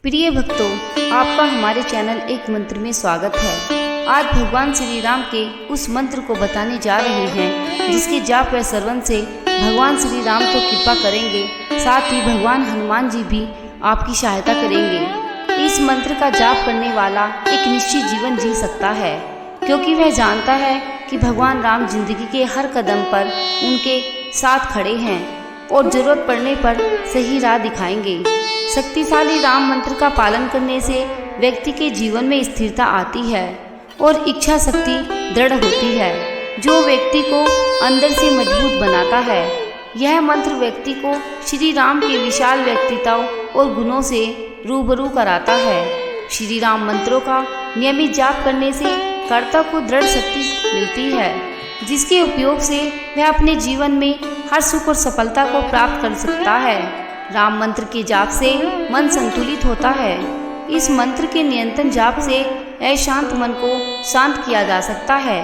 प्रिय भक्तों, आपका हमारे चैनल एक मंत्र में स्वागत है। आज भगवान श्री राम के उस मंत्र को बताने जा रहे हैं जिसके जाप व श्रवण से भगवान श्री राम तो कृपा करेंगे, साथ ही भगवान हनुमान जी भी आपकी सहायता करेंगे। इस मंत्र का जाप करने वाला एक निश्चित जीवन जी सकता है, क्योंकि वह जानता है कि भगवान राम जिंदगी के हर कदम पर उनके साथ खड़े हैं और जरूरत पड़ने पर सही राह दिखाएंगे। शक्तिशाली राम मंत्र का पालन करने से व्यक्ति के जीवन में स्थिरता आती है और इच्छा शक्ति दृढ़ होती है, जो व्यक्ति को अंदर से मजबूत बनाता है। यह मंत्र व्यक्ति को श्री राम के विशाल व्यक्तित्व और गुणों से रूबरू कराता है। श्री राम मंत्रों का नियमित जाप करने से कर्ता को दृढ़ शक्ति मिलती है, जिसके उपयोग से वह अपने जीवन में हर सुख और सफलता को प्राप्त कर सकता है। राम मंत्र के जाप से मन संतुलित होता है। इस मंत्र के निरंतर जाप से अशांत मन को शांत किया जा सकता है।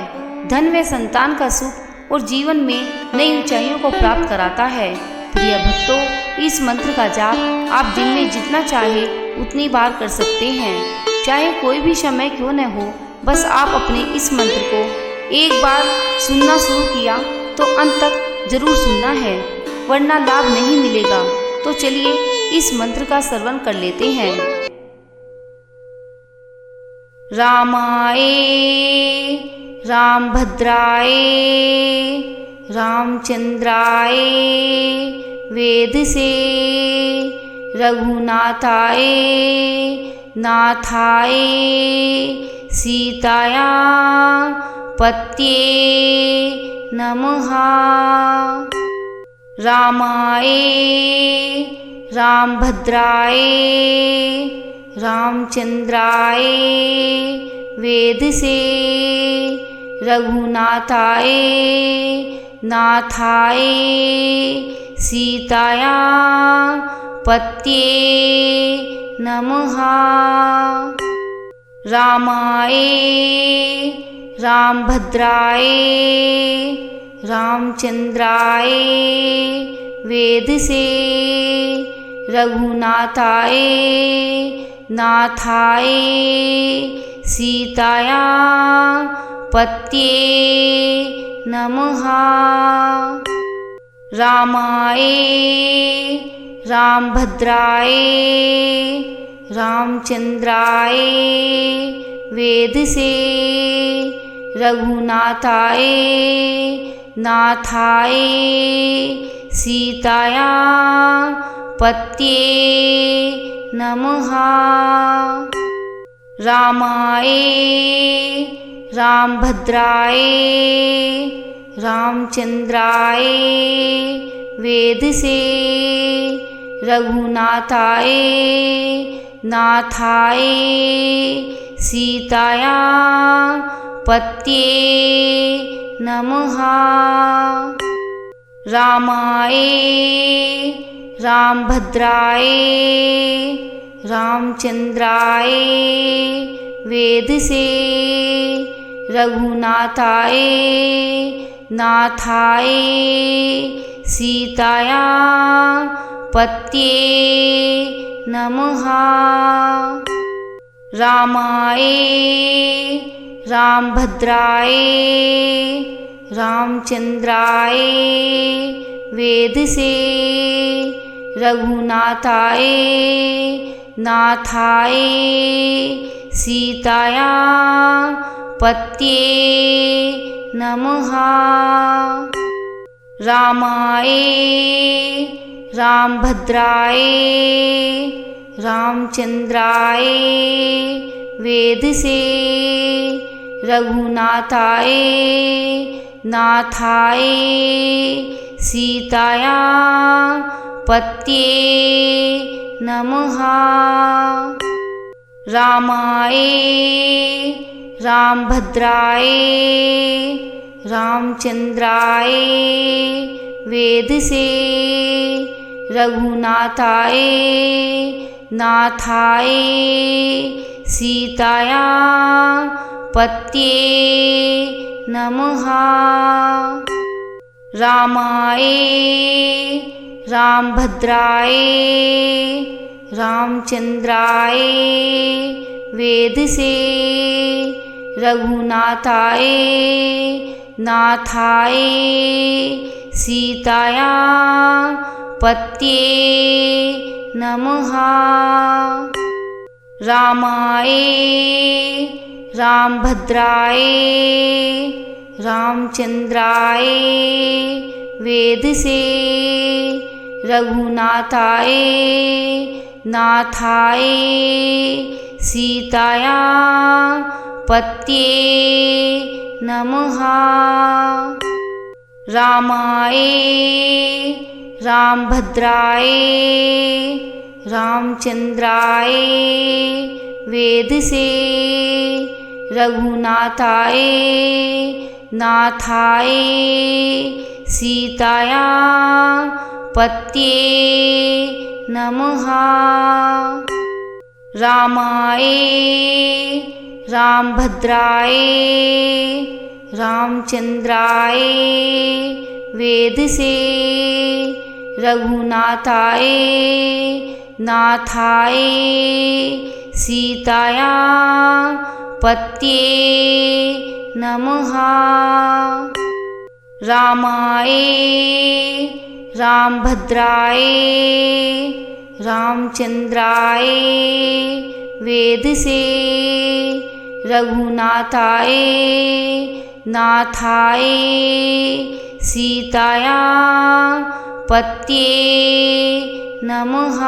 धन व संतान का सुख और जीवन में नई ऊंचाइयों को प्राप्त कराता है। प्रिय भक्तों, इस मंत्र का जाप आप दिन में जितना चाहे उतनी बार कर सकते हैं, चाहे कोई भी समय क्यों न हो। बस आप अपने इस मंत्र को एक बार सुनना शुरू किया तो अंत तक जरूर सुनना है, वरना लाभ नहीं मिलेगा। तो चलिए इस मंत्र का श्रवण कर लेते हैं। रामाय रामभद्राय रामचंद्राय वेदसे रघुनाथाय नाथाय सीताया पत्ये नमः। रामाय रामभद्राय रामचंद्राय वेदसे रघुनाथाय नाथाय सीताया पत्ये नमः। रामाय रामभद्राय रामचंद्राय वेदसे रघुनाथाय नाथाय सीताया पत्ये नमः। रामाय रामभद्राय रामचंद्राय वेदसे रघुनाथाय नाथाय सीताया पत्ये नमः। रामाय रामभद्राय रामचंद्राय वेदसे रघुनाथाय नाथाय सीताया पत्ये नमः। रामाय रामभद्राय रामचंद्राय वेदसे रघुनाथाय नाथाय सीताया पत्ये नमः। रामाय रामभद्राय रामचंद्राय वेदसे रघुनाथाय नाथाय सीताया पत्ये नमः। रामाय रामभद्राय रामचंद्राय वेदसे रघुनाथाय नाथाय सीताया पत्ये नमः। रामाय रामभद्राय रामचंद्राय वेदसे रघुनाथाय नाथाय सीताया पत्ये नमः। रामाय रामभद्राय रामचंद्राय वेद से रघुनाथाय नाथाय सीताया पत्ये नमः। रामाय रामभद्राय रामचंद्राय वेद से रघुनाथाय नाथाय सीताया पत्ये नमः। रामाय रामभद्राय रामचंद्राय वेद से रघुनाथाय नाथाय सीताया पत्ये नमः। रामाय रामभद्राय रामचंद्राय वेद से रघुनाथाय नाथाय सीताया पत्ये नमः। रामाय रामभद्राय रामचंद्राय वेद से रघुनाथाय नाथाय सीताया पत्ये नमः।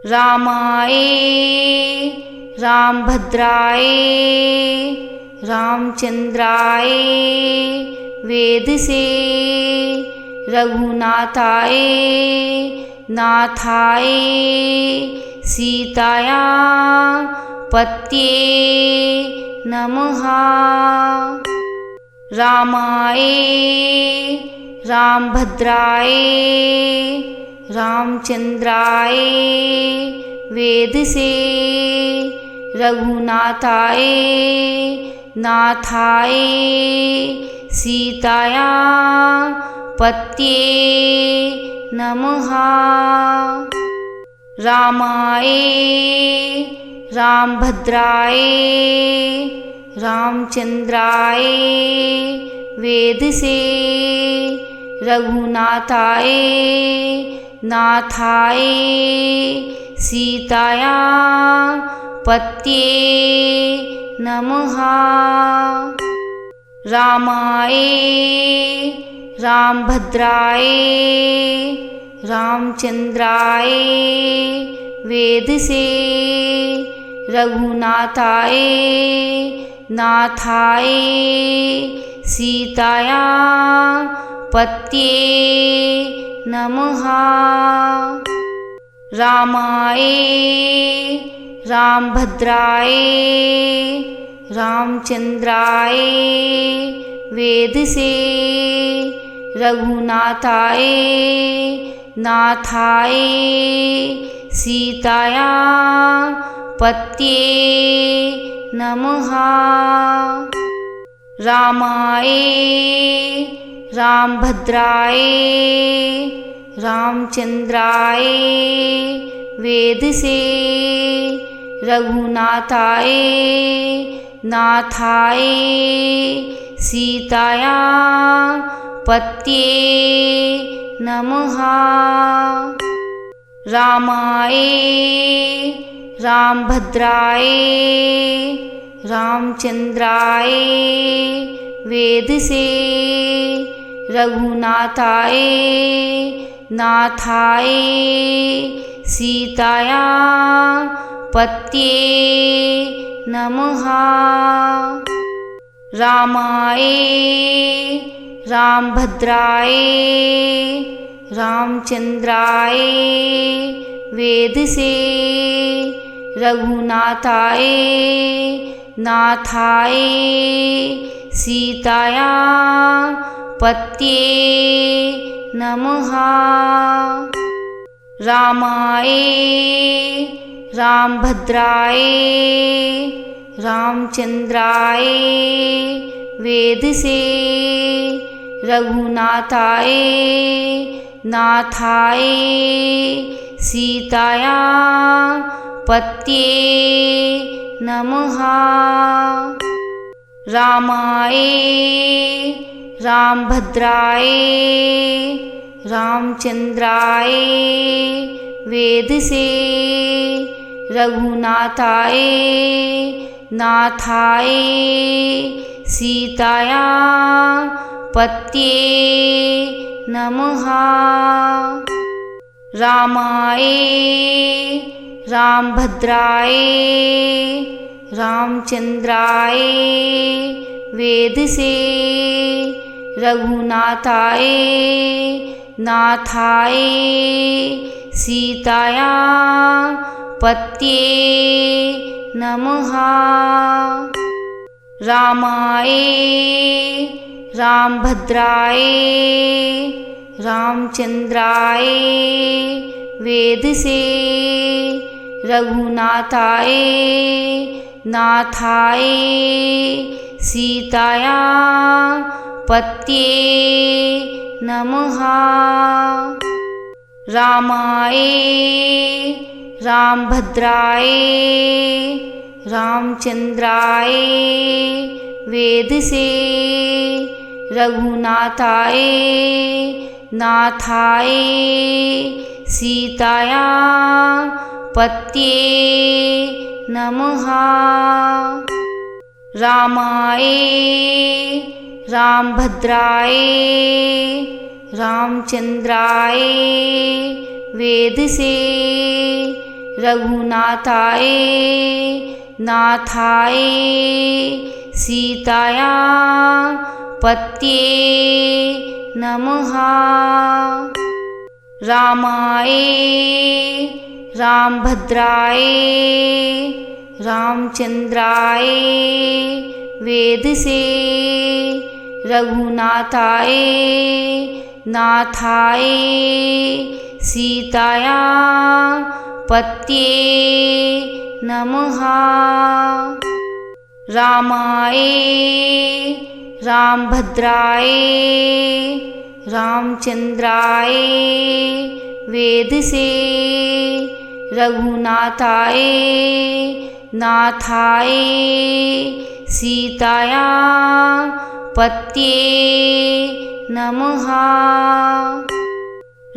रामाय रामभद्राय रामचंद्राय वेद से रघुनाथाय नाथाय सीताया पत्ये नमः। रामाय रामभद्राय रामचंद्राय वेद से रघुनाथाय नाथाय सीताया पत्ये नमः। रामाय रामभद्राय रामचंद्राय वेद से रघुनाथाय नाथाय सीताया पत्ये नमः। रामाय रामभद्राय रामचंद्राय वेद से रघुनाथाय नाथाय सीताया पत्ये नमः। रामाय रामभद्राय रामचंद्राय वेद से रघुनाथाय नाथाय सीताया पत्ये नमः। रामाय रामभद्राय रामचंद्राय वेद से रघुनाथाय नाथाय सीताया पत्ये नमः। रामाय रामभद्राय रामचंद्राय वेद से रघुनाथाय नाथाय सीताया पत्ये नमः। रामाय रामभद्राय रामचंद्राय वेद से रघुनाथाय नाथाय सीताया पत्ये नमः। रामाय रामभद्राय रामचंद्राय वेद से रघुनाथाय नाथाय सीताया पत्ये नमः। रामाय रामभद्राय रामचंद्राय वेदसे रघुनाथाय नाथाय सीताया पत्ये नमः। रामाय रामभद्राय रामचंद्राय वेदसे रघुनाथाय नाथाय सीताया पत्ये नमः। रामाय रामभद्राय रामचंद्राय वेदसे रघुनाथाय नाथाय सीताया पत्ये नमः। रामाय रामभद्राय रामचंद्राय वेदसे रघुनाथाय नाथाय सीताया पत्ये नमः। रामाय रामभद्राय रामचंद्राय वेदसे रघुनाथाय नाथाय सीताया पत्ये नमः। रामाय रामभद्राय रामचंद्राय वेदसे रघुनाथाय नाथाय सीताया पत्ये नमः। रामाय रामभद्राय रामचंद्राय वेदसे रघुनाथाय नाथाय सीताया पत्ये नमः।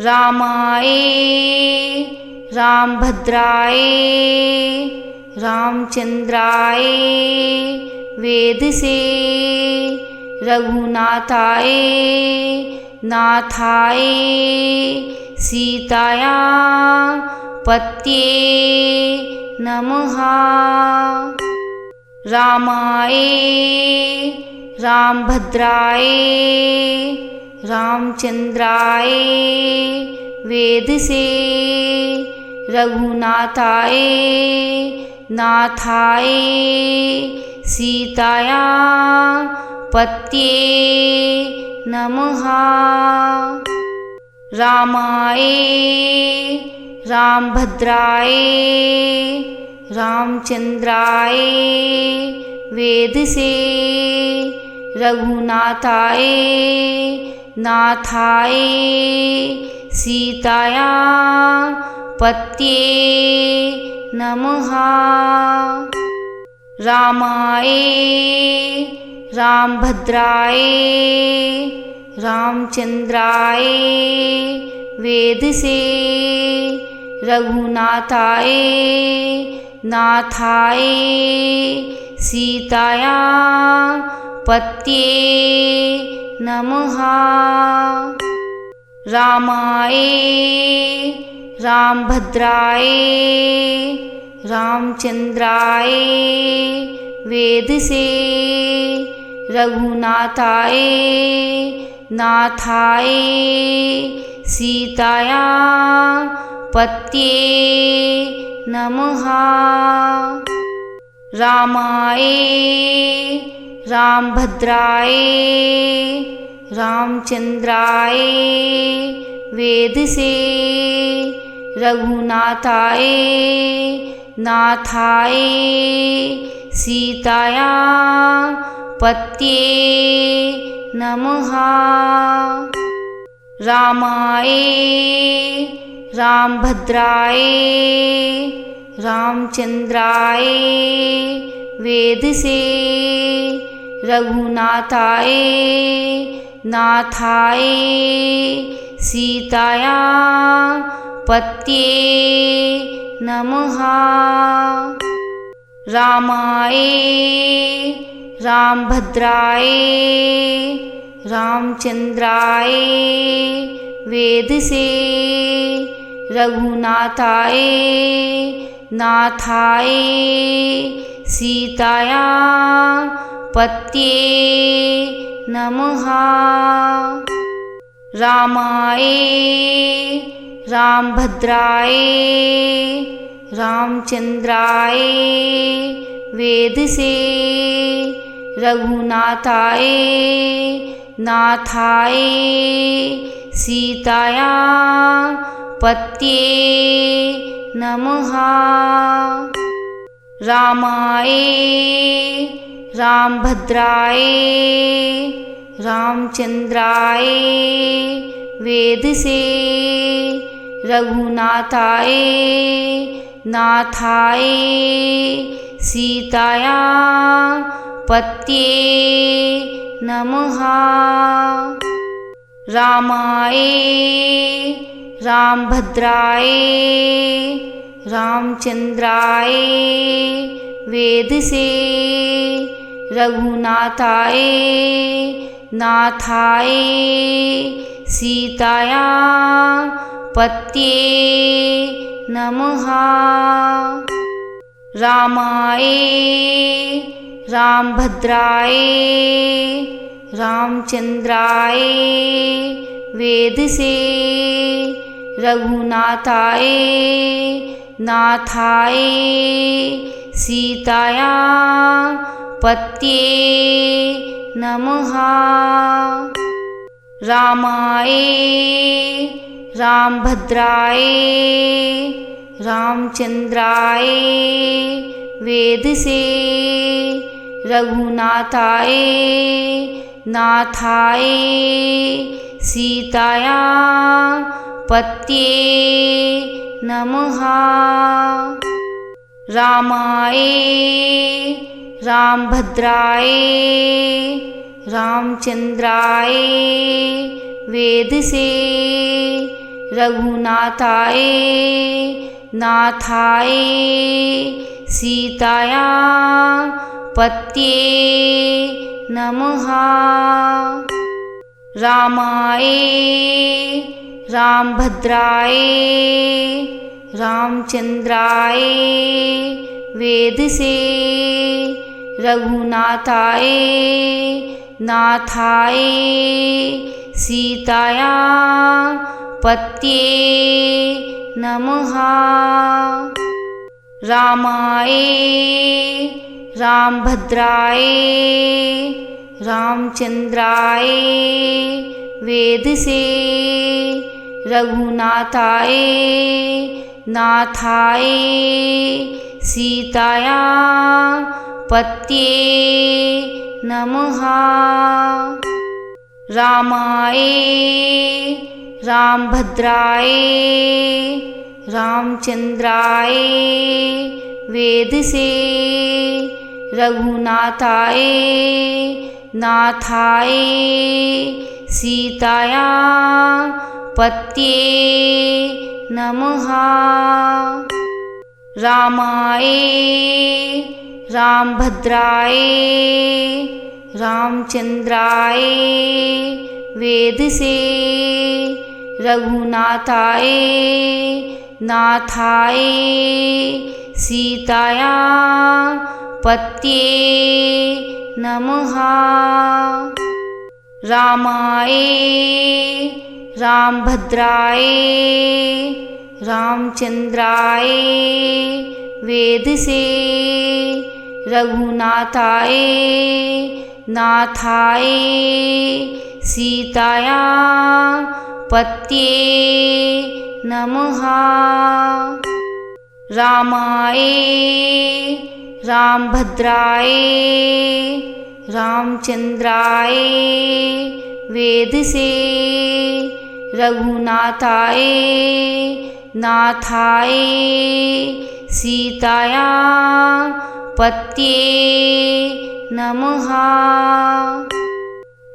रामाय रामभद्राय रामचंद्राय वेदसे रघुनाथाय नाथाय सीताया पत्ये नमः। रामाय रामभद्राय रामचंद्राय वेदसे रघुनाथाय नाथाय सीताया पत्ये नमः। रामाय रामभद्राय रामचंद्राय वेदसे रघुनाथाय नाथाय सीताया पत्ये नमः। रामाय रामभद्राय रामचंद्राय वेदसे रघुनाथाय नाथाय सीताया पत्ये नमः। रामाय रामभद्राय रामचंद्राय वेदसे रघुनाथाय नाथाय सीताया पत्ये नमः। रामाय रामभद्राय रामचंद्राय वेदसे रघुनाथाय नाथाय सीताया पत्ये नमः। रामाय रामभद्राय रामचंद्राय वेदसे रघुनाथाय नाथाय सीताया पत्ये नमः। रामाय रामभद्राय रामचंद्राय वेदसे रघुनाथाय नाथाय सीताया पत्ये नमः। रामाय रामभद्राय रामचंद्राय वेदसे रघुनाथाय नाथाय सीताया पत्ये नमः। रामाय रामभद्राय रामचंद्राय वेदसे रघुनाथाय नाथाय सीताया पत्ये नमः। रामाय रामभद्राय रामचंद्राय वेदसे रघुनाथाय नाथाय सीताया पत्ये नमः। रामाय रामभद्राय रामचंद्राय वेदसे रघुनाथाय नाथाय सीताया पत्ये नमः। रामाय रामभद्राय रामचंद्राय वेदसे रघुनाथाय नाथाय सीताया पत्ये नमः। रामाय रामभद्राय रामचंद्राय वेदसे रघुनाथाय नाथाय सीताया पत्ये नमः। रामाय रामभद्राय रामचंद्राय वेदसे रघुनाथाय नाथाय सीताया पत्ये नमः। रामाय रामभद्राय रामचंद्राय वेदसे रघुनाथाय नाथाय सीताया पत्ये नमः। रामाय रामभद्राय रामचंद्राय वेदसे रघुनाथाय नाथाय सीताया पत्ये नमः। रामाय रामभद्राय रामचंद्राय वेदसे रघुनाथाय नाथाय सीताया पत्ये नमः। रामाय रामभद्राय रामचंद्राय वेदसे रघुनाथाय नाथाय सीताया पत्ये नमः। रामाय रामभद्राय रामचंद्राय वेदसे रघुनाथाय नाथाय सीताया पत्ये नमः।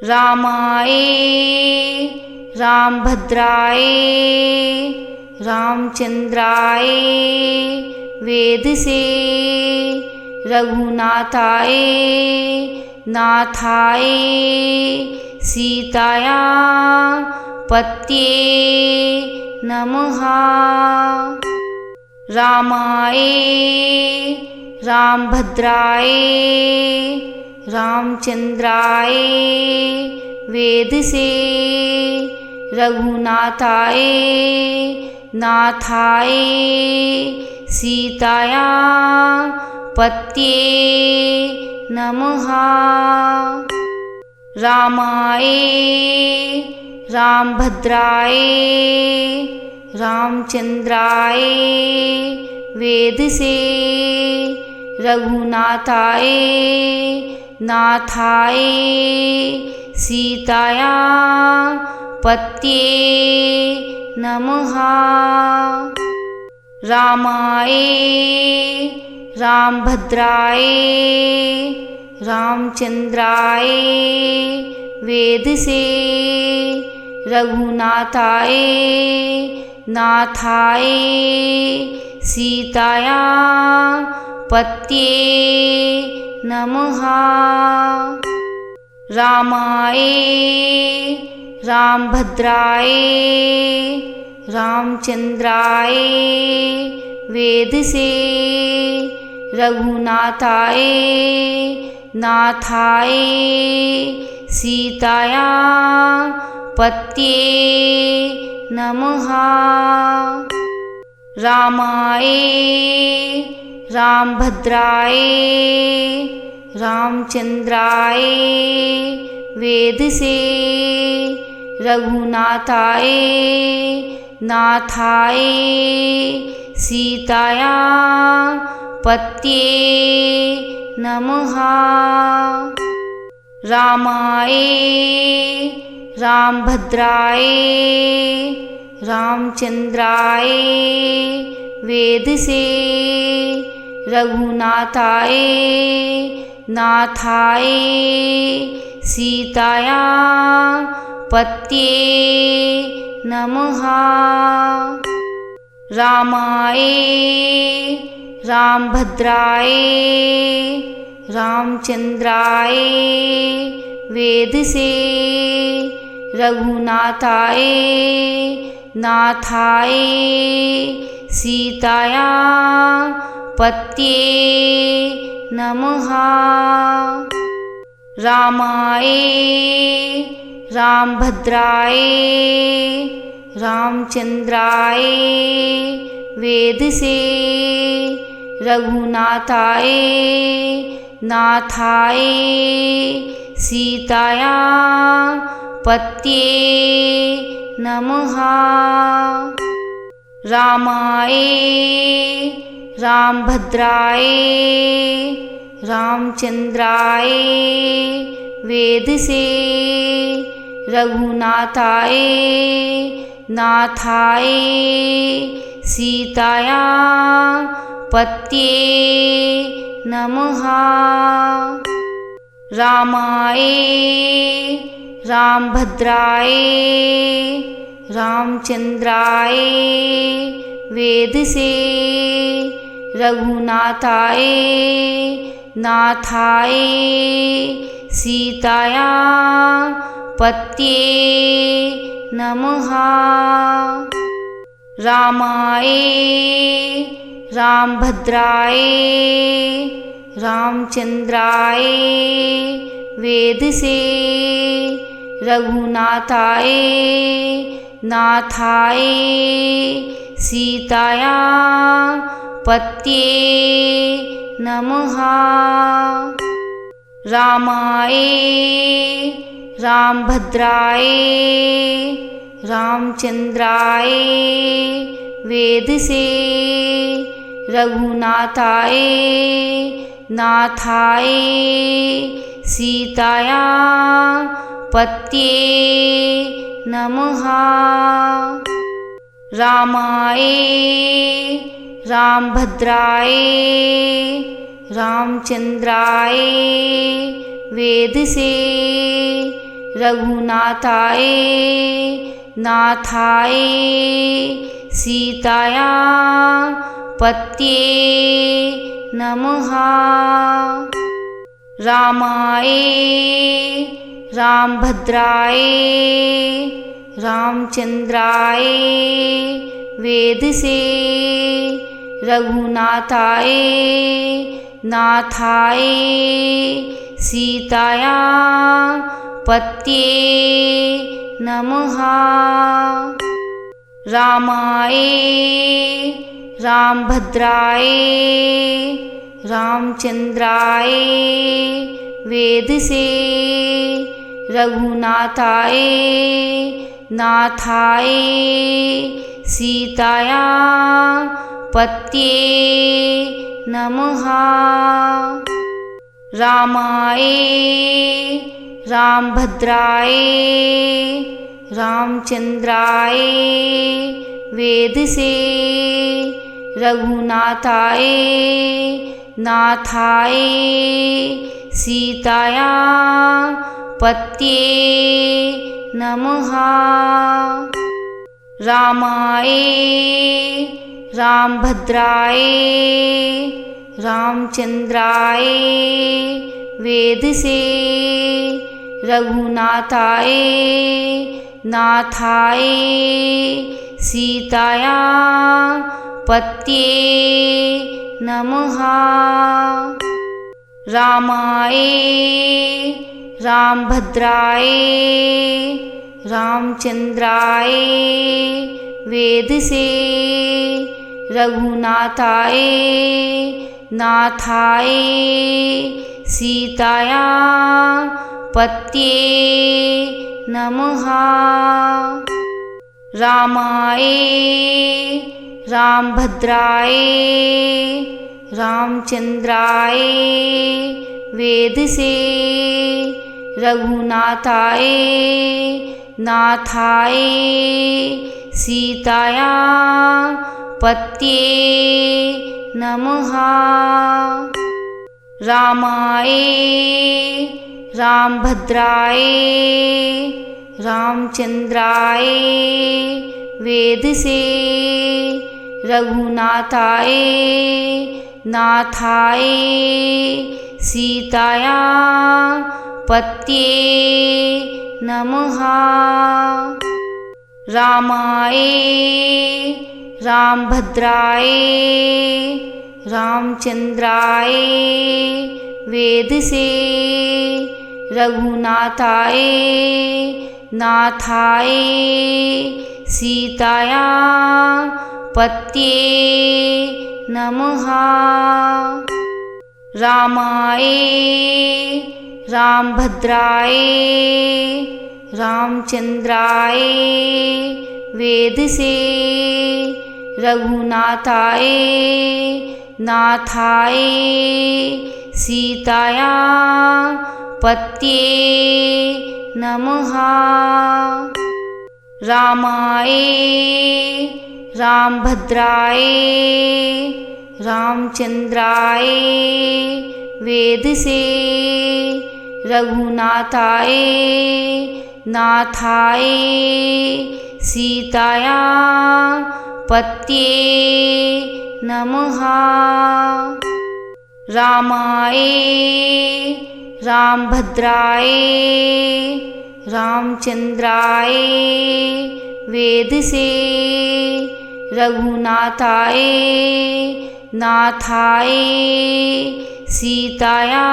रामाय रामभद्राय रामचंद्राय वेदसे रघुनाथाय नाथाय सीताया पत्ये नमः। रामाय रामभद्राय रामचंद्राय वेदसे रघुनाथाय नाथाय सीताया पत्ये नमः। रामाय रामभद्राय रामचंद्राय वेदसे रघुनाथाय नाथाय सीताया पत्ये नमः। रामाय रामभद्राय रामचंद्राय वेदसे रघुनाथाय नाथाय सीताया पत्ये नमः। रामाय रामभद्राय रामचंद्राय वेदसे रघुनाथाय नाथाय सीताया पत्ये नमः। रामाय रामभद्राय रामचंद्राय वेदसे रघुनाथाय नाथाय सीताया पत्ये नमः। रामाय रामभद्राय रामचंद्राय वेदसे रघुनाथाय नाथाय सीताया पत्ये नमः। रामाय रामभद्राय रामचंद्राय वेदसे रघुनाथाय नाथाय सीताया पत्ये नमः। रामाय रामभद्राय रामचंद्राय वेदसे रघुनाथाय नाथाय सीताया पत्ये नमः। रामाय रामभद्राय रामचंद्राय वेदसे रघुनाथाय नाथाय सीताया पत्ये नमः। रामाय रामभद्राय रामचंद्राय वेदसे रघुनाथाय नाथाय सीताया पत्ये नमः। रामाय रामभद्राय रामचंद्राय वेदसे रघुनाथाय नाथाय सीताया पत्ये नमः। रामाय रामभद्राय रामचंद्राय वेदसे रघुनाथाय नाथाय सीताया पत्ये नमः। रामाय रामभद्राय रामचंद्राय वेदसे रघुनाथाय नाथाय सीताया पत्ये नमः। रामाय रामभद्राय रामचंद्राय वेदसे रघुनाथाय नाथाय सीताया पत्ये नमः। रामाय रामभद्राय रामचंद्राय वेदसे रघुनाथाय नाथाय सीताया पत्ये नमः। रामाय रामभद्राय रामचंद्राय वेदसे रघुनाथाय नाथाय सीताया पत्ये नमः। रामाय रामभद्राय रामचंद्राय वेदसे रघुनाथाय नाथाय सीताया पत्ये नमः। रामाय रामभद्राय रामचंद्राय वेदसे रघुनाथाय नाथाय सीताया पत्ये नमः। रामाय रामभद्राय रामचंद्राय वेदसे रघुनाथाय नाथाय सीताया पत्ये नमः। रामाय रामभद्राय रामचंद्राय वेदसे रघुनाथाय नाथाय सीताया पत्ये नमः। रामाय रामभद्राय रामचंद्राय वेदसे रघुनाथाय नाथाय सीताया पत्ये नमः। रामाय रामभद्राय रामचंद्राय वेदसे रघुनाथाय नाथाय सीताया पत्ये नमः। रामाय रामभद्राय रामचंद्राय वेदसे रघुनाथाय नाथाय सीताया पत्ये नमः। रामाय रामभद्राय रामचंद्राय वेदसे रघुनाथाय नाथाय सीताया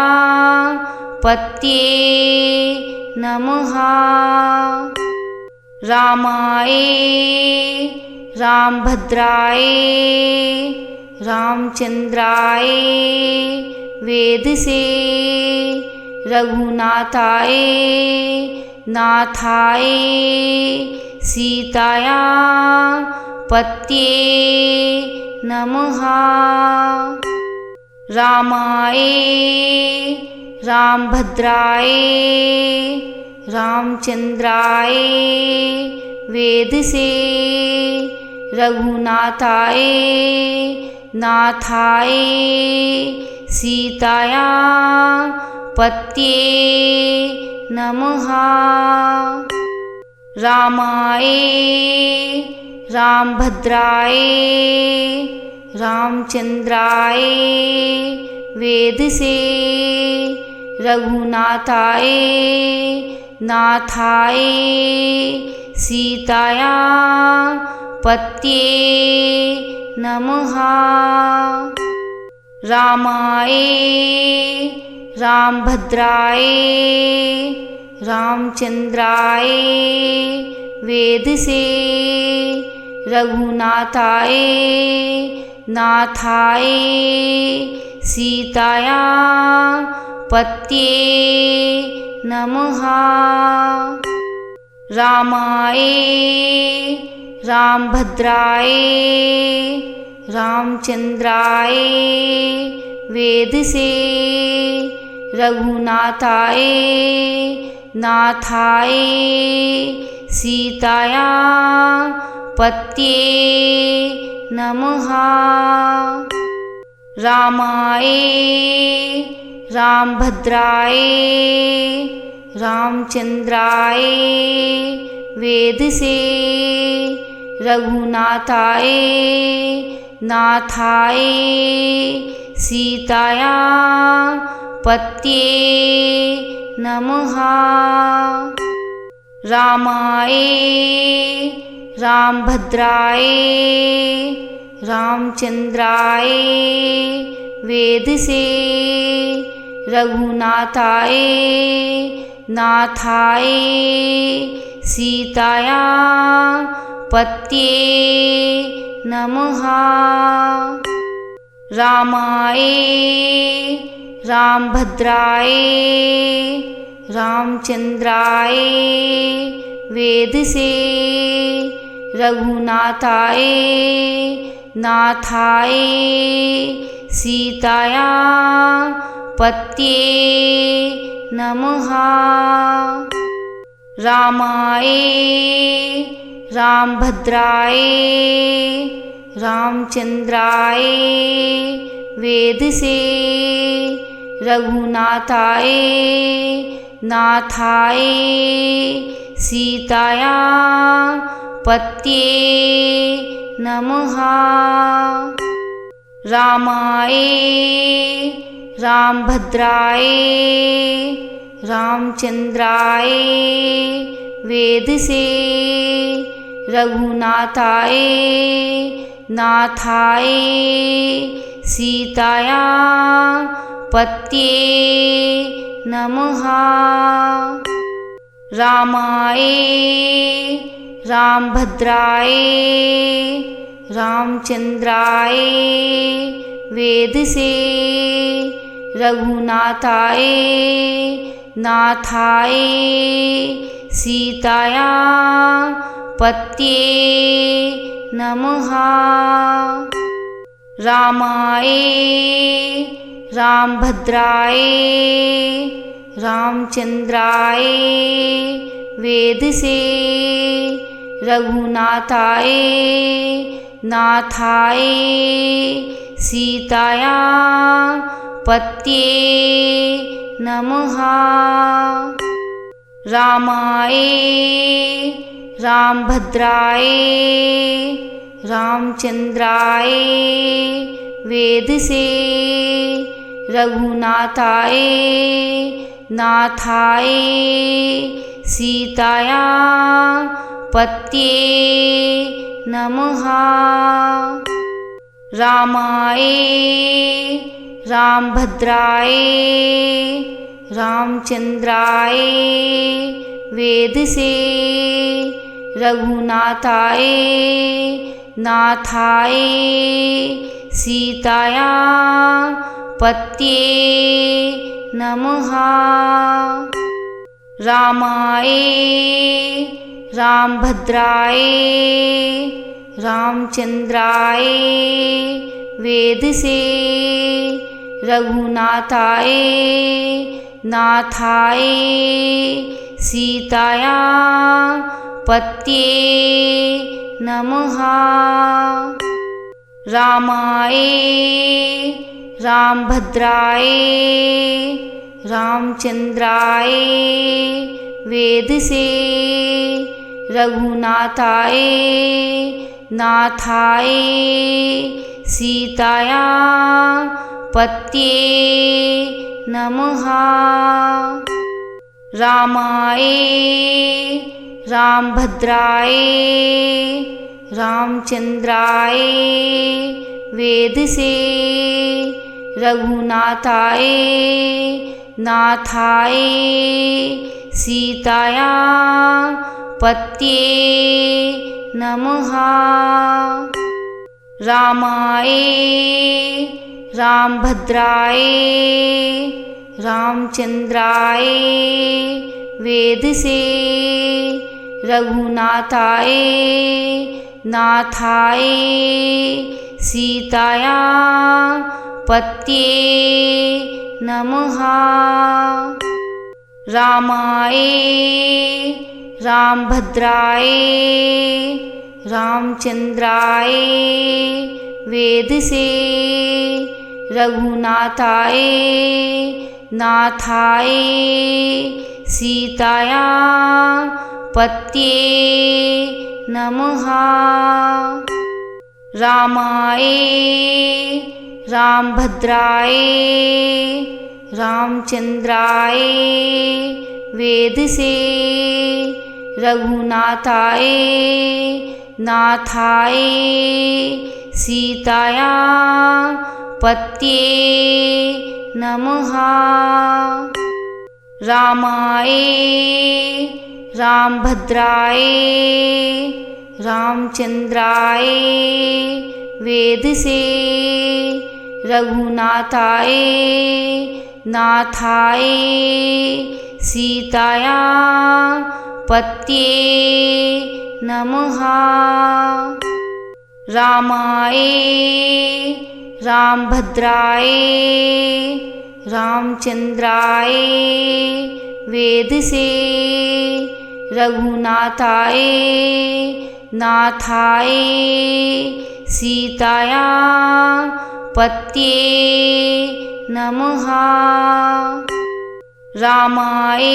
पत्ये नमः। रामाय रामभद्राय रामचंद्राय वेदसे रघुनाथाय नाथाय सीताया पत्ये नमः। रामाय रामभद्राय रामचंद्राय वेदसे रघुनाथाय नाथाय सीताया पत्ये नमः। रामाय रामभद्राय रामचंद्राय वेदसे रघुनाथाय नाथाय सीताया पत्ये नमः। रामाय रामभद्राय रामचंद्राय वेदसे रघुनाथाय नाथाय सीताया पत्ये नमः। रामाय रामभद्राय रामचंद्राय वेदसे रघुनाथाय नाथाय सीताया पत्ये नमः। रामाय रामभद्राय रामचंद्राय वेदसे रघुनाथाय नाथाय सीताया पत्ये नमः। रामाय रामभद्राय रामचंद्राय वेदसे रघुनाथाय नाथाय सीताया पत्ये नमः। रामाय रामभद्राय रामचंद्राय वेदसे रघुनाथाय नाथाय सीताया पत्ये नमः। रामाय रामभद्राय रामचंद्राय वेदसे रघुनाथाय नाथाय सीताया पत्ये नमः। रामाय रामभद्राय रामचंद्राय वेदसे रघुनाथाय नाथाय सीताया पत्ये नमः। रामाय रामभद्राय रामचंद्राय वेदसे रघुनाथाय नाथाय सीताया पत्ये नमः। रामाय रामभद्राय रामचंद्राय वेदसे रघुनाथाय नाथाय सीताया पत्ये नमः। रामाय रामभद्राय रामचंद्राय वेदसे रघुनाथाय नाथाय सीताया पत्ये नमः। रामाय रामभद्राय रामचंद्राय वेदसे रघुनाथाय नाथाय सीताया पत्ये नमः। रामाय रामभद्राय रामचंद्राय वेदसे रघुनाथाय नाथाय सीताया पत्ये नमः। रामाय रामभद्राय रामचंद्राय वेदसे रघुनाथाय नाथाय सीताया पत्ये नमः। रामाय रामभद्राय रामचंद्राय वेदसे रघुनाथाय नाथाय सीताया पत्ये नमः। रामाय रामभद्राय रामचंद्राय वेदसे रघुनाथाय नाथाय सीताया पत्ये नमः। रामाय रामभद्राय रामचंद्राय वेदसे रघुनाथाय नाथाय सीताया पत्ये नमः। रामाय रामभद्राय रामचंद्राय वेदसे रघुनाथाय नाथाय सीताया पत्ये नमः। रामाय रामभद्राय रामचंद्राय वेदसे रघुनाथाय नाथाय सीताया पत्ये नमः। रामाय रामभद्राय रामचंद्राय वेदसे रघुनाथाय नाथाय सीताया पत्ये नमः। रामाय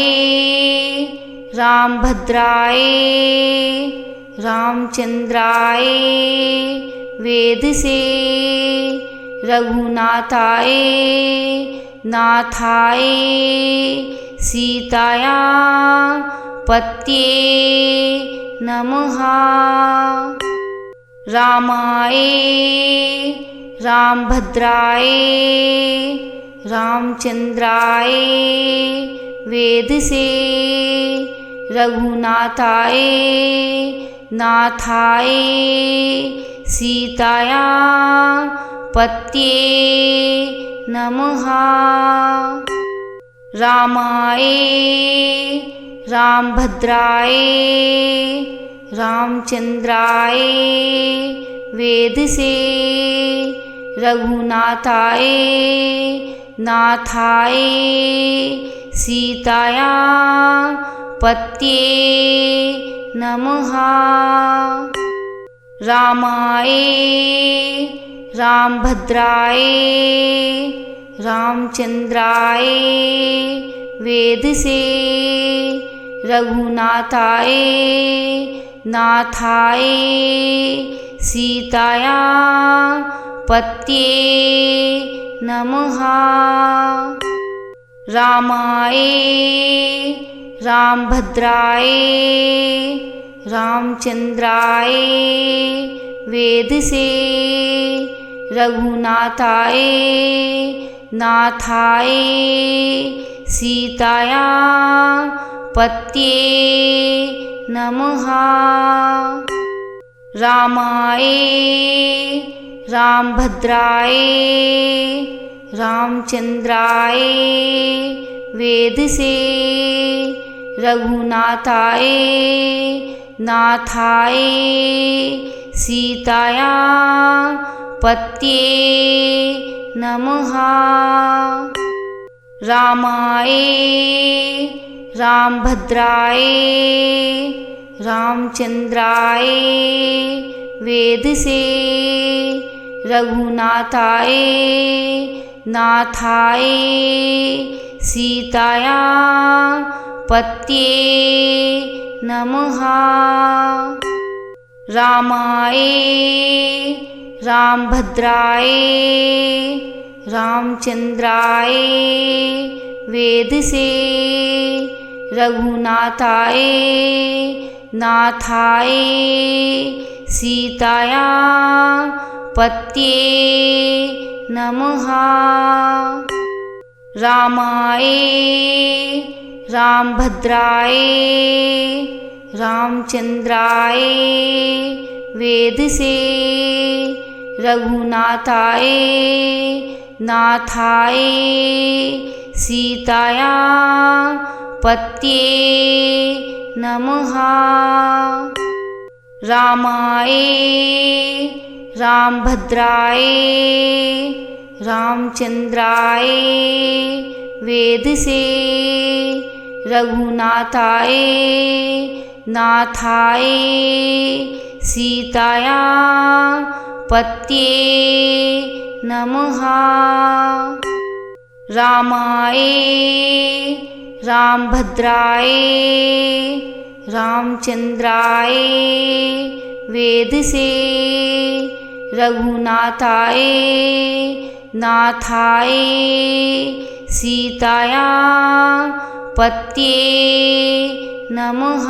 रामभद्राय रामचंद्राय वेदसे रघुनाथाय नाथाय सीताया पत्ये नमः। रामाय रामभद्राय रामचंद्राय वेदसे रघुनाथाय नाथाय सीताया पत्ये नमः। रामाय रामभद्राय रामचंद्राय वेदसे रघुनाथाय नाथाय सीताया पत्ये नमः। रामाय रामभद्राय रामचंद्राय वेदसे रघुनाथाय नाथाय सीताया पत्ये नमः। रामाय रामभद्राय रामचंद्राय वेदसे रघुनाथाय नाथाय सीताया पत्ये नमः। रामाय रामभद्राय रामचंद्राय वेदसे रघुनाथाय नाथाय सीताया पत्ये नमः। रामाय रामभद्राय रामचंद्राय वेद से रघुनाथाय नाथाय सीताया पत्ये नमः। रामाय रामभद्राय रामचंद्राय वेद से रघुनाथाय नाथाय सीताया पत्ये नमः। रामाय रामभद्राय रामचंद्राय वेद से रघुनाथाय नाथाय सीताया पत्ये नमः। रामाय रामभद्राय रामचंद्राय वेद से रघुनाथाय नाथाय सीताया पत्ये नमः। रामाय रामभद्राय रामचंद्राय वेद से रघुनाथाय नाथाय सीताया पत्ये नमः।